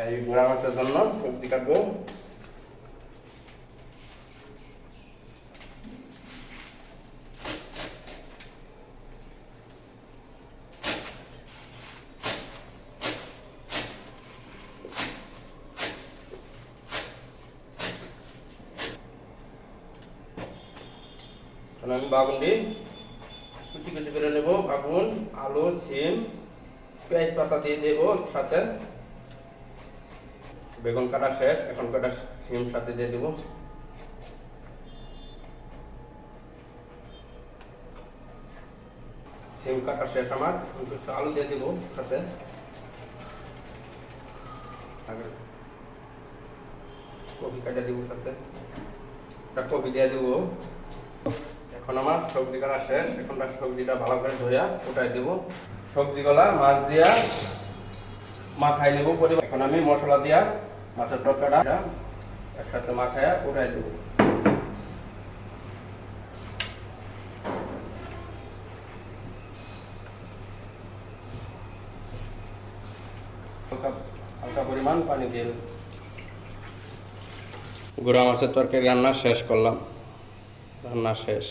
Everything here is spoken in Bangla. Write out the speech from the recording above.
এই গুঁড়া মাছের জন্য সবজি কাটবো। আমি বাগুনটি কুচি কুচি করে নেব। বাগুন, আলু, সিম, পেঁয়াজ পাতা দিয়ে দেব সাথে। বেগুন কাটা শেষ, এখন কাটা সিম সাথে দিয়ে দেব। সিম কাটা শেষ আমার, কিছু আলু দিয়ে দেব সাথে। কপি কাটা দেব সাথে, একটা কপি দিয়ে দেব। এখন আমার সবজি কাটা শেষ, এখন সবজিটা ভালো করে ধুইয়া উঠাই দেব। সবজিগুলা মাছ দিয়া মাখাই নেব পরিমাণ। এখন আমি মশলা দিয়া মাছের তরকারিটা একসাথে মাখাইয়া উঠাই দেব। হালকা পরিমাণ পানি দিয়ে গুঁড়া মাছের তরকারি রান্না শেষ করলাম। রান্না শেষ।